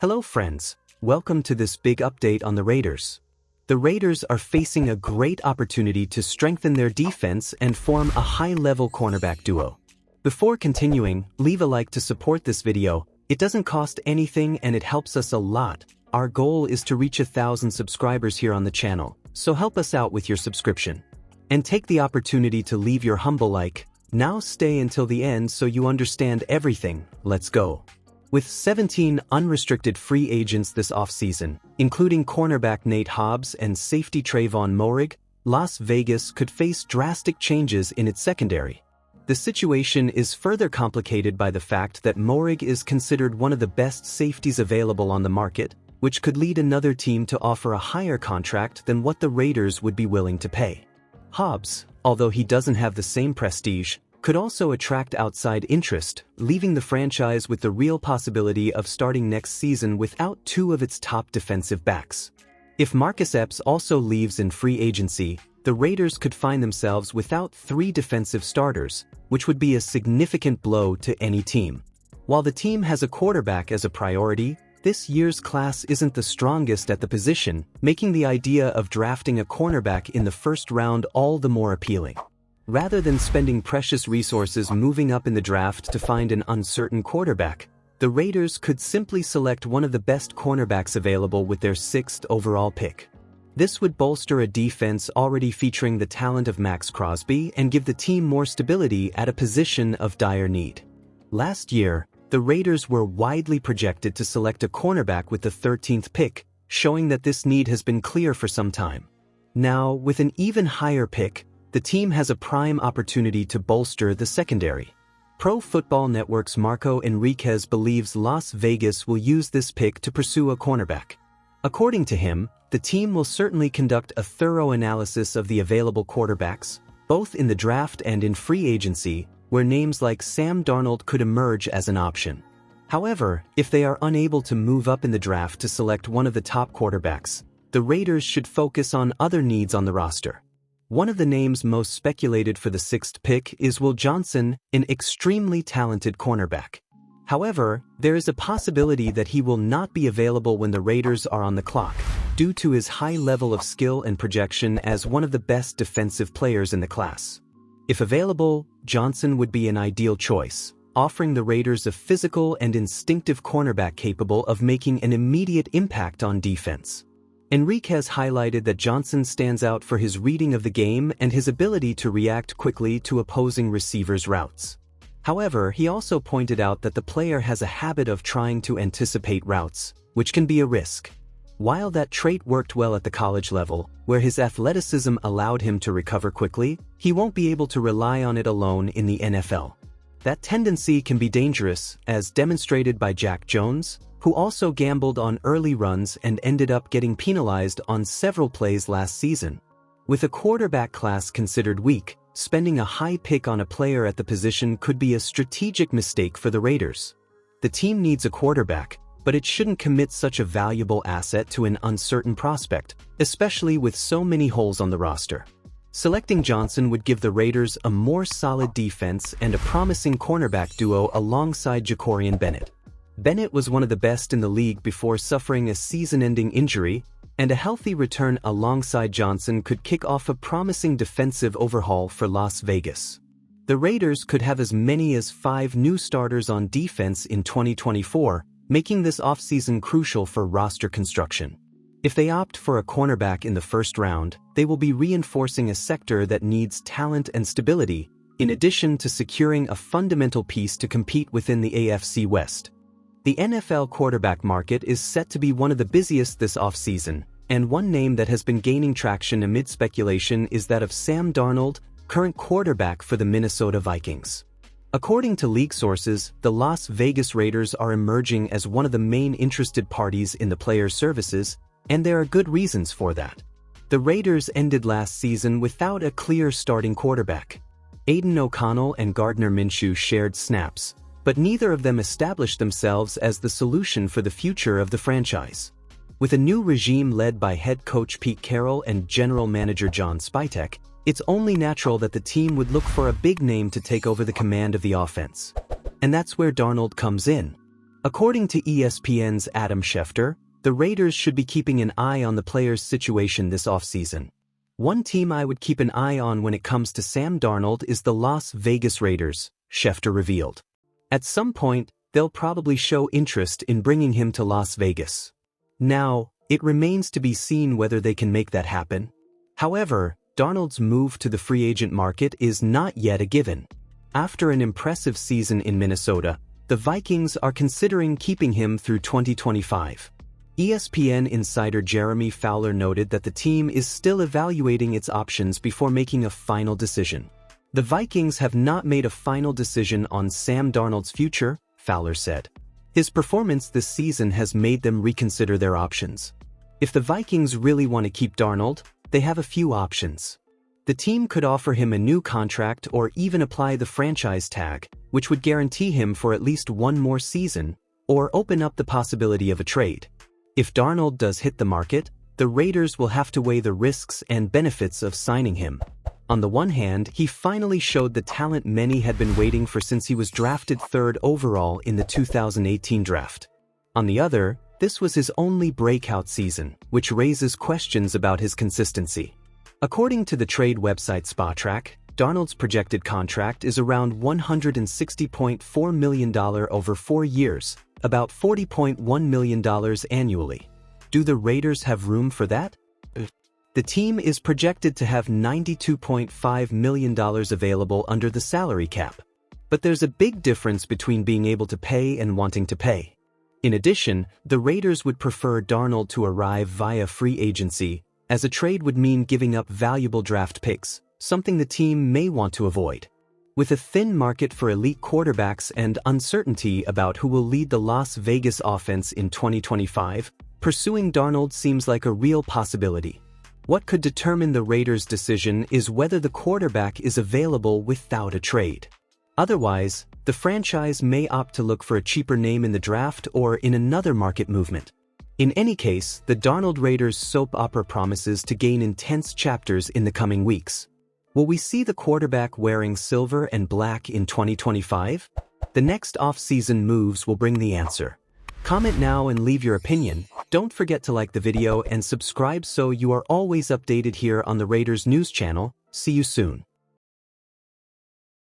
Hello friends, welcome to this big update on the Raiders. The Raiders are facing a great opportunity to strengthen their defense and form a high-level cornerback duo. Before continuing, leave a like to support this video. It doesn't cost anything and it helps us a lot. Our goal is to reach 1,000 subscribers here on the channel, so help us out with your subscription. And take the opportunity to leave your humble like. Now stay until the end so you understand everything. Let's go. With 17 unrestricted free agents this offseason, including cornerback Nate Hobbs and safety Trayvon Moehrig, Las Vegas could face drastic changes in its secondary. The situation is further complicated by the fact that Moehrig is considered one of the best safeties available on the market, which could lead another team to offer a higher contract than what the Raiders would be willing to pay. Hobbs, although he doesn't have the same prestige, could also attract outside interest, leaving the franchise with the real possibility of starting next season without two of its top defensive backs. If Marcus Epps also leaves in free agency, the Raiders could find themselves without three defensive starters, which would be a significant blow to any team. While the team has a quarterback as a priority, this year's class isn't the strongest at the position, making the idea of drafting a cornerback in the first round all the more appealing. Rather than spending precious resources moving up in the draft to find an uncertain quarterback, the Raiders could simply select one of the best cornerbacks available with their 6th overall pick. This would bolster a defense already featuring the talent of Max Crosby and give the team more stability at a position of dire need. Last year, the Raiders were widely projected to select a cornerback with the 13th pick, showing that this need has been clear for some time. Now, with an even higher pick, the team has a prime opportunity to bolster the secondary. Pro Football Network's Marco Enriquez believes Las Vegas will use this pick to pursue a cornerback. According to him, the team will certainly conduct a thorough analysis of the available quarterbacks, both in the draft and in free agency, where names like Sam Darnold could emerge as an option. However, if they are unable to move up in the draft to select one of the top quarterbacks, the Raiders should focus on other needs on the roster. One of the names most speculated for the 6th pick is Will Johnson, an extremely talented cornerback. However, there is a possibility that he will not be available when the Raiders are on the clock, due to his high level of skill and projection as one of the best defensive players in the class. If available, Johnson would be an ideal choice, offering the Raiders a physical and instinctive cornerback capable of making an immediate impact on defense. Enriquez highlighted that Johnson stands out for his reading of the game and his ability to react quickly to opposing receivers' routes. However, he also pointed out that the player has a habit of trying to anticipate routes, which can be a risk. While that trait worked well at the college level, where his athleticism allowed him to recover quickly, he won't be able to rely on it alone in the NFL. That tendency can be dangerous, as demonstrated by Jack Jones, who also gambled on early runs and ended up getting penalized on several plays last season. With a quarterback class considered weak, spending a high pick on a player at the position could be a strategic mistake for the Raiders. The team needs a quarterback, but it shouldn't commit such a valuable asset to an uncertain prospect, especially with so many holes on the roster. Selecting Johnson would give the Raiders a more solid defense and a promising cornerback duo alongside Jacorian Bennett. Bennett was one of the best in the league before suffering a season-ending injury, and a healthy return alongside Johnson could kick off a promising defensive overhaul for Las Vegas. The Raiders could have as many as 5 new starters on defense in 2024, making this offseason crucial for roster construction. If they opt for a cornerback in the first round, they will be reinforcing a sector that needs talent and stability, in addition to securing a fundamental piece to compete within the AFC West. The NFL quarterback market is set to be one of the busiest this offseason, and one name that has been gaining traction amid speculation is that of Sam Darnold, current quarterback for the Minnesota Vikings. According to league sources, the Las Vegas Raiders are emerging as one of the main interested parties in the player's services, and there are good reasons for that. The Raiders ended last season without a clear starting quarterback. Aiden O'Connell and Gardner Minshew shared snaps, but neither of them established themselves as the solution for the future of the franchise. With a new regime led by head coach Pete Carroll and general manager John Spytek, it's only natural that the team would look for a big name to take over the command of the offense. And that's where Darnold comes in. According to ESPN's Adam Schefter, the Raiders should be keeping an eye on the player's situation this offseason. One team I would keep an eye on when it comes to Sam Darnold is the Las Vegas Raiders, Schefter revealed. At some point, they'll probably show interest in bringing him to Las Vegas. Now, it remains to be seen whether they can make that happen. However, Darnold's move to the free agent market is not yet a given. After an impressive season in Minnesota, the Vikings are considering keeping him through 2025. ESPN insider Jeremy Fowler noted that the team is still evaluating its options before making a final decision. The Vikings have not made a final decision on Sam Darnold's future, Fowler said. His performance this season has made them reconsider their options. If the Vikings really want to keep Darnold, they have a few options. The team could offer him a new contract or even apply the franchise tag, which would guarantee him for at least one more season, or open up the possibility of a trade. If Darnold does hit the market, the Raiders will have to weigh the risks and benefits of signing him. On the one hand, he finally showed the talent many had been waiting for since he was drafted 3rd overall in the 2018 draft. On the other, this was his only breakout season, which raises questions about his consistency. According to the trade website Spytek, Darnold's projected contract is around $160.4 million over 4 years, about $40.1 million annually. Do the Raiders have room for that? The team is projected to have $92.5 million available under the salary cap. But there's a big difference between being able to pay and wanting to pay. In addition, the Raiders would prefer Darnold to arrive via free agency, as a trade would mean giving up valuable draft picks, something the team may want to avoid. With a thin market for elite quarterbacks and uncertainty about who will lead the Las Vegas offense in 2025, pursuing Darnold seems like a real possibility. What could determine the Raiders' decision is whether the quarterback is available without a trade. Otherwise, the franchise may opt to look for a cheaper name in the draft or in another market movement. In any case, the Darnold Raiders soap opera promises to gain intense chapters in the coming weeks. Will we see the quarterback wearing silver and black in 2025? The next off-season moves will bring the answer. Comment now and leave your opinion. Don't forget to like the video and subscribe so you are always updated here on the Raiders News channel. See you soon.